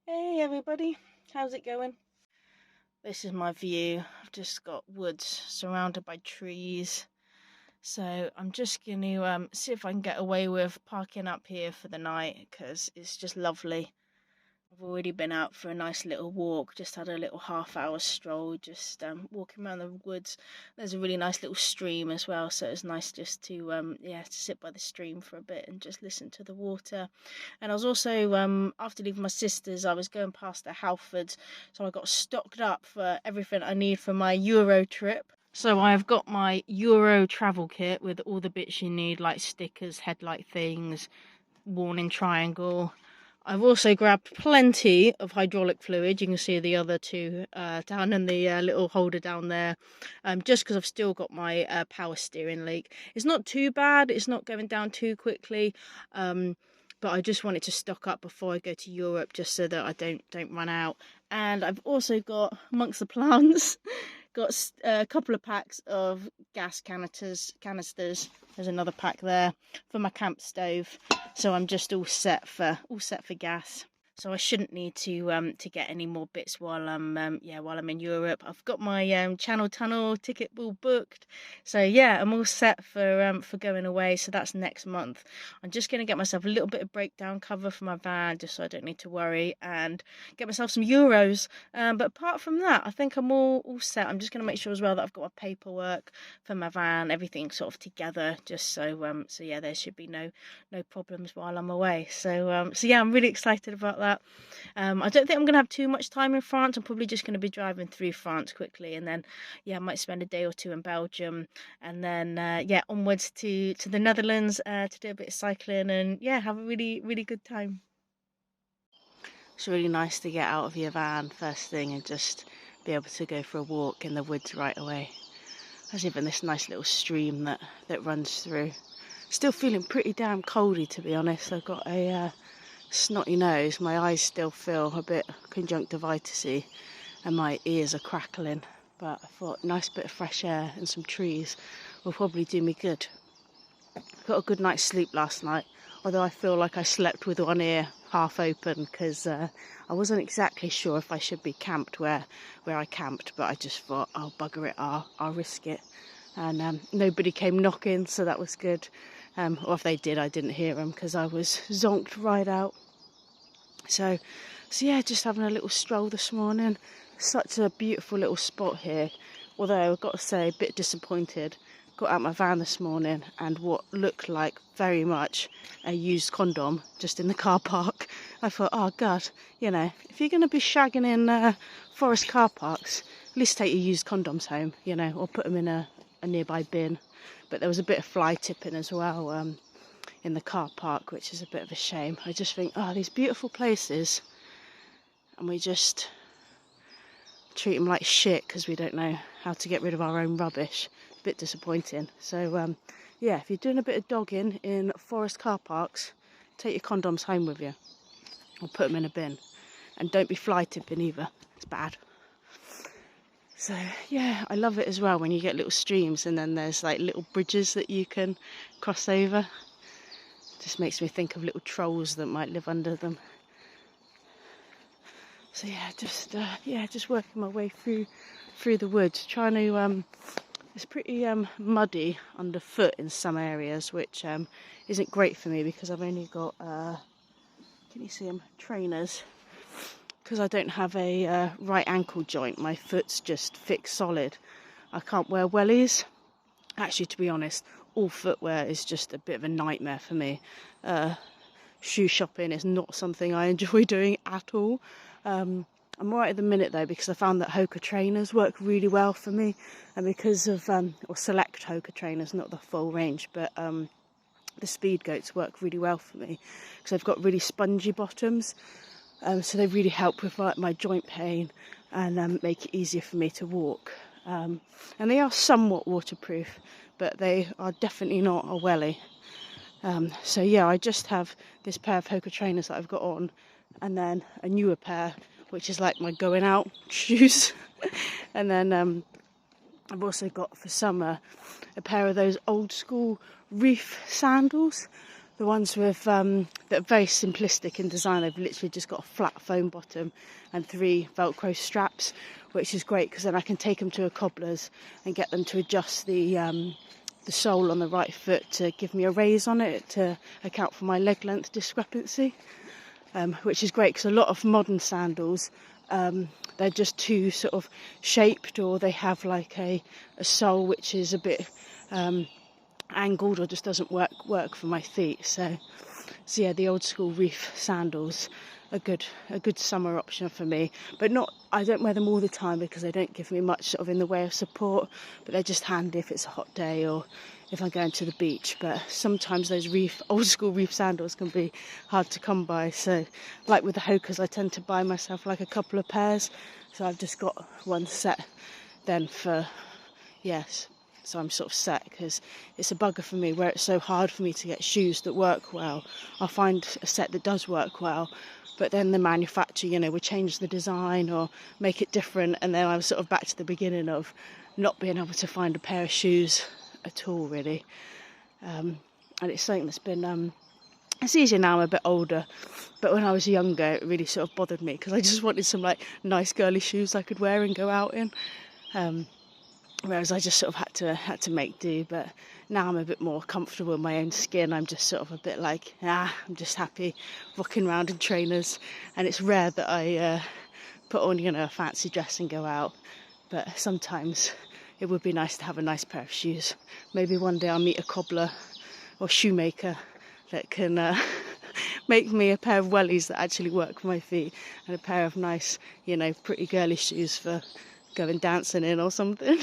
Hey everybody, how's it going? This is my view. I've just got woods surrounded by trees. So I'm just going to see if I can get away with parking up here for the night because it's just lovely. I've already been out for a nice little walk, just had a little half-hour stroll, just walking around the woods. There's a really nice little stream as well, so it's nice just to to sit by the stream for a bit and just listen to the water. And I was also after leaving my sister's, I was going past the Halfords, so I got stocked up for everything I need for my Euro trip. So I've got my Euro travel kit with all the bits you need, like stickers, headlight things, warning triangle. I've also grabbed plenty of hydraulic fluid. You can see the other two down in the little holder down there, just because I've still got my power steering leak. It's not too bad. It's not going down too quickly, but I just wanted to stock up before I go to Europe, just so that I don't run out. And I've also got, amongst the plants, got a couple of packs of gas canisters. There's another pack there for my camp stove. So I'm just all set for gas. So I shouldn't need to get any more bits while I'm in Europe. I've got my Channel Tunnel ticket all booked. So yeah, I'm all set for going away. So that's next month. I'm just gonna get myself a little bit of breakdown cover for my van, just so I don't need to worry, and get myself some euros. But apart from that, I think I'm all set. I'm just gonna make sure as well that I've got my paperwork for my van, everything sort of together, just so yeah, there should be no problems while I'm away. So yeah, I'm really excited about that. I don't think I'm going to have too much time in France. I'm probably just going to be driving through France quickly, and then yeah, I might spend a day or two in Belgium, and then onwards to the Netherlands to do a bit of cycling, and yeah, have a really good time. It's really nice to get out of your van first thing and just be able to go for a walk in the woods right away. There's even this nice little stream that runs through. Still feeling pretty damn coldy, to be honest. I've got a snotty nose. My eyes still feel a bit conjunctivitis-y and my ears are crackling. But I thought a nice bit of fresh air and some trees will probably do me good. Got a good night's sleep last night, although I feel like I slept with one ear half open because I wasn't exactly sure if I should be camped where I camped, but I just thought, oh bugger it, I'll risk it. And nobody came knocking, so that was good. Or if they did, I didn't hear them because I was zonked right out. So yeah, just having a little stroll this morning. Such a beautiful little spot here. Although I've got to say, a bit disappointed. Got out my van this morning and what looked like very much a used condom just in the car park. I thought, oh God, you know, if you're going to be shagging in forest car parks, at least take your used condoms home, you know, or put them in a nearby bin. But there was a bit of fly tipping as well in the car park, which is a bit of a shame. I just think, oh, these beautiful places, and we just treat them like shit because we don't know how to get rid of our own rubbish. A bit disappointing. So yeah, if you're doing a bit of dogging in forest car parks, take your condoms home with you or put them in a bin, and don't be fly tipping either. It's bad. So yeah, I love it as well when you get little streams and then there's like little bridges that you can cross over. Just makes me think of little trolls that might live under them. So yeah, just working my way through the woods, trying to it's pretty muddy underfoot in some areas, which isn't great for me because I've only got can you see them, trainers, because I don't have a right ankle joint. My foot's just fixed solid. I can't wear wellies. Actually, to be honest, all footwear is just a bit of a nightmare for me. Shoe shopping is not something I enjoy doing at all. I'm alright at the minute though because I found that Hoka trainers work really well for me, and because of or select Hoka trainers, not the full range, but the speed goats work really well for me because they've got really spongy bottoms, so they really help with like my joint pain and make it easier for me to walk. And they are somewhat waterproof, but they are definitely not a welly. So yeah, I just have this pair of Hoka trainers that I've got on, and then a newer pair, which is like my going out shoes. And then I've also got for summer a pair of those old school reef sandals, The ones with that are very simplistic in design. They've literally just got a flat foam bottom and 3 Velcro straps, which is great because then I can take them to a cobbler's and get them to adjust the sole on the right foot to give me a raise on it to account for my leg length discrepancy, which is great because a lot of modern sandals, they're just too sort of shaped, or they have like a sole which is a bit angled or just doesn't work for my feet. So yeah, the old school reef sandals are a good summer option for me. But I don't wear them all the time because they don't give me much sort of in the way of support, but they're just handy if it's a hot day or if I'm going to the beach. But sometimes those old school reef sandals can be hard to come by. So like with the Hokas, I tend to buy myself like a couple of pairs. So I've just got one set then for, yes. So I'm sort of set, because it's a bugger for me where it's so hard for me to get shoes that work well. I'll find a set that does work well, but then the manufacturer, would change the design or make it different, and then I'm sort of back to the beginning of not being able to find a pair of shoes at all, really. And it's something that's been, it's easier now I'm a bit older, but when I was younger it really sort of bothered me because I just wanted some like nice girly shoes I could wear and go out in. Whereas I just sort of had to make do, but now I'm a bit more comfortable in my own skin. I'm just sort of a bit like, I'm just happy rocking around in trainers, and it's rare that I put on, a fancy dress and go out. But sometimes it would be nice to have a nice pair of shoes. Maybe one day I'll meet a cobbler or shoemaker that can make me a pair of wellies that actually work for my feet, and a pair of nice, pretty girly shoes for going dancing in or something.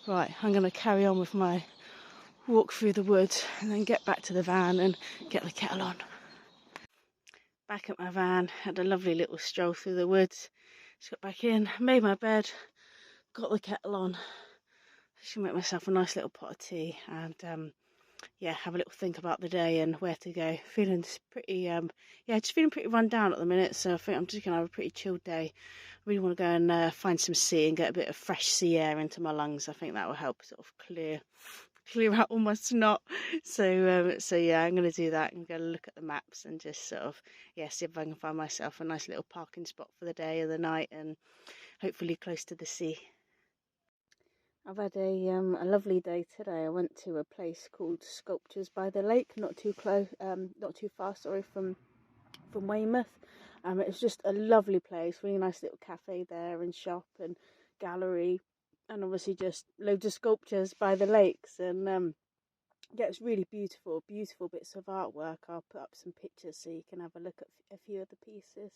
Right, I'm going to carry on with my walk through the woods and then get back to the van and get the kettle on. Back at my van, had a lovely little stroll through the woods. Just got back in, made my bed, got the kettle on. Just make myself a nice little pot of tea and have a little think about the day and where to go. Feeling pretty just feeling pretty run down at the minute, so I think I'm just gonna have a pretty chilled day. I really want to go and find some sea and get a bit of fresh sea air into my lungs. I think that will help sort of clear out all my snot. So I'm going to do that. I'm going to look at the maps and just sort of see if I can find myself a nice little parking spot for the day or the night, and hopefully close to the sea. I've had a lovely day today. I went to a place called Sculptures by the Lake, not too far from Weymouth. It was just a lovely place, really nice little cafe there and shop and gallery, and obviously just loads of sculptures by the lakes. And it's really beautiful bits of artwork. I'll put up some pictures so you can have a look at a few of the pieces.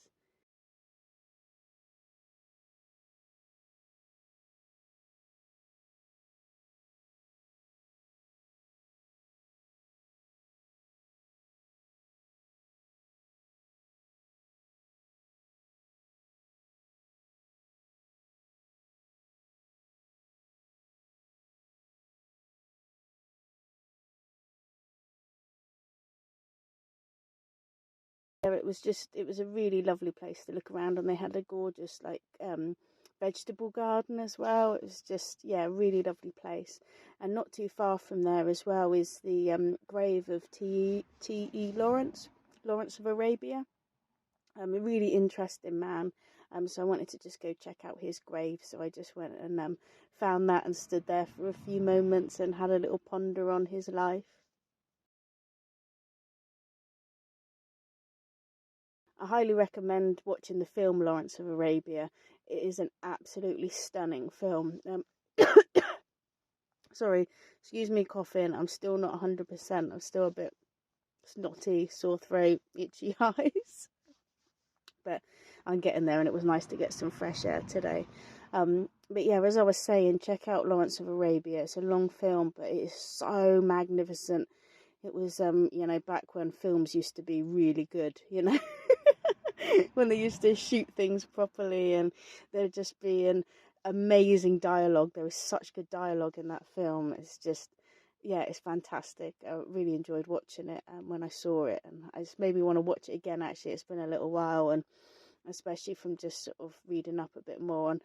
It was a really lovely place to look around, and they had a gorgeous vegetable garden as well. It was just a really lovely place. And not too far from there as well is the grave of T.E. Lawrence of Arabia. A really interesting man. So I wanted to just go check out his grave. So I just went and found that and stood there for a few moments and had a little ponder on his life. I highly recommend watching the film Lawrence of Arabia. It is an absolutely stunning film. Sorry, excuse me coughing. I'm still not 100%. I'm still a bit snotty, sore throat, itchy eyes. But I'm getting there, and it was nice to get some fresh air today. But as I was saying, check out Lawrence of Arabia. It's a long film, but it is so magnificent. It was, back when films used to be really good, when they used to shoot things properly, and there'd just be an amazing dialogue. There was such good dialogue in that film. It's just, it's fantastic. I really enjoyed watching it when I saw it, and I just maybe want to watch it again. Actually, it's been a little while, and especially from just sort of reading up a bit more on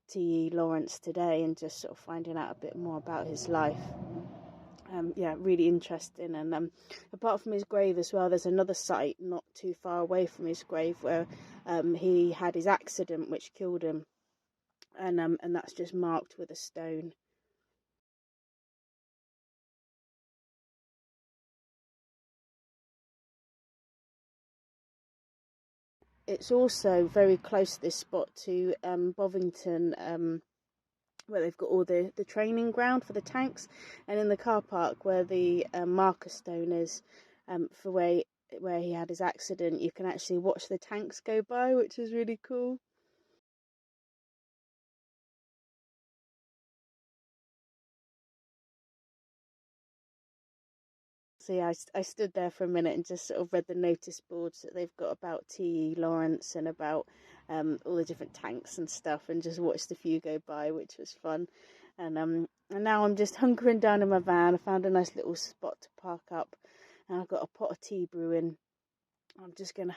T.E. Lawrence today and just sort of finding out a bit more about his life. Yeah, really interesting. And apart from his grave as well, there's another site not too far away from his grave where he had his accident which killed him, and that's just marked with a stone. It's also very close, this spot, to Bovington, where they've got all the training ground for the tanks, and in the car park where the marker stone is, for where he had his accident, you can actually watch the tanks go by, which is really cool. So yeah, I stood there for a minute and just sort of read the notice boards that they've got about T.E. Lawrence and about all the different tanks and stuff, and just watched a few go by, which was fun. And now I'm just hunkering down in my van. I found a nice little spot to park up, and I've got a pot of tea brewing. I'm just gonna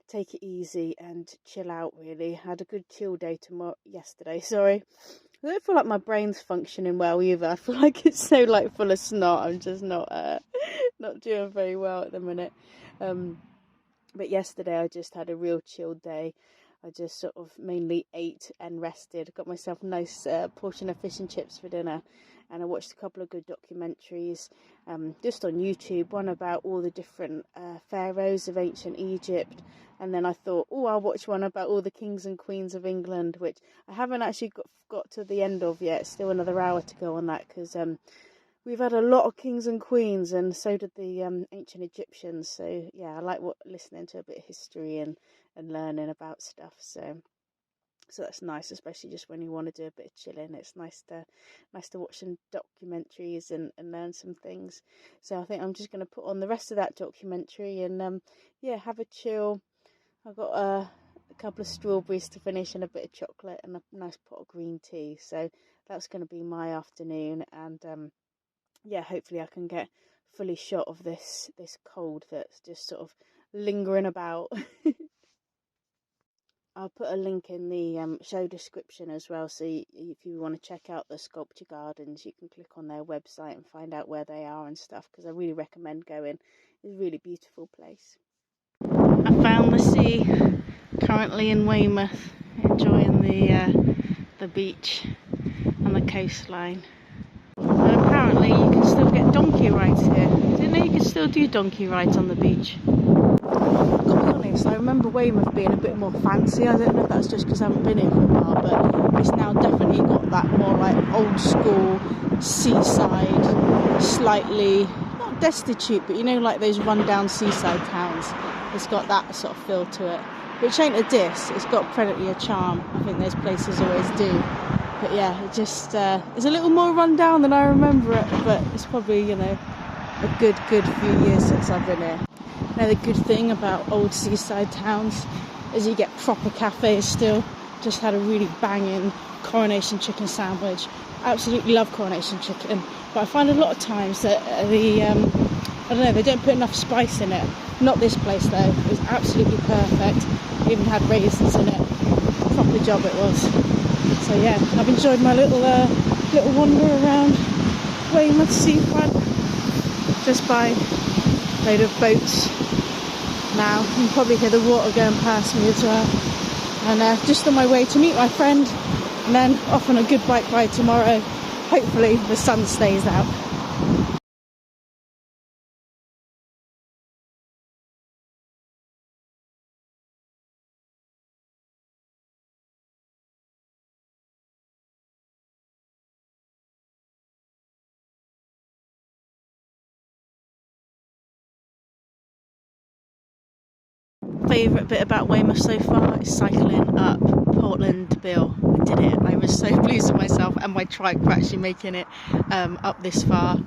take it easy and chill out. Really, had a good chill day yesterday. Sorry. I don't feel like my brain's functioning well either. I feel like it's so full of snot. I'm just not doing very well at the minute. But yesterday I just had a real chill day. I just sort of mainly ate and rested. Got myself a nice portion of fish and chips for dinner, and I watched a couple of good documentaries just on YouTube. One about all the different pharaohs of ancient Egypt, and then I thought, I'll watch one about all the kings and queens of England, which I haven't actually got to the end of yet. Still another hour to go on that, because we've had a lot of kings and queens, and so did the ancient Egyptians. So yeah, I like listening to a bit of history and learning about stuff. So that's nice, especially just when you want to do a bit of chilling. It's nice to watch some documentaries and learn some things. So I think I'm just going to put on the rest of that documentary and have a chill. I've got a couple of strawberries to finish and a bit of chocolate and a nice pot of green tea. So that's going to be my afternoon, and hopefully I can get fully shot of this cold that's just sort of lingering about. I'll put a link in the show description as well, so if you want to check out the sculpture gardens, you can click on their website and find out where they are and stuff, because I really recommend going. It's a really beautiful place. I found the sea, currently in Weymouth, enjoying the beach and the coastline. And apparently you can still get donkey rides here. Didn't know you could still do donkey rides on the beach. I've got to be honest, I remember Weymouth being a bit more fancy. I don't know if that's just because I haven't been here for a while, but it's now definitely got that more old school seaside, slightly not destitute, but those rundown seaside towns. It's got that sort of feel to it, which ain't a diss. It's got plenty of charm. I think those places always do. But yeah, it just it's a little more run down than I remember it, but it's probably, a good few years since I've been here. Another good thing about old seaside towns is you get proper cafes still. Just had a really banging Coronation chicken sandwich. Absolutely love Coronation chicken, but I find a lot of times that they don't put enough spice in it. Not this place though, it was absolutely perfect. Even had raisins in it. Proper job it was. So yeah, I've enjoyed my little wander around Weymouth seafront, just by a load of boats. Now you can probably hear the water going past me as well. And just on my way to meet my friend, and then off on a good bike ride tomorrow. Hopefully the sun stays out. Favourite bit about Weymouth so far is cycling up Portland Bill. I did it. I was so pleased with myself and my trike for actually making it up this far.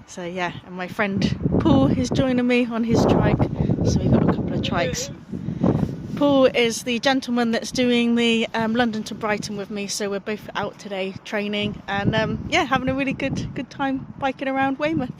So yeah, and my friend Paul is joining me on his trike. So we've got a couple of trikes. Paul is the gentleman that's doing the London to Brighton with me. So we're both out today training and having a really good time biking around Weymouth.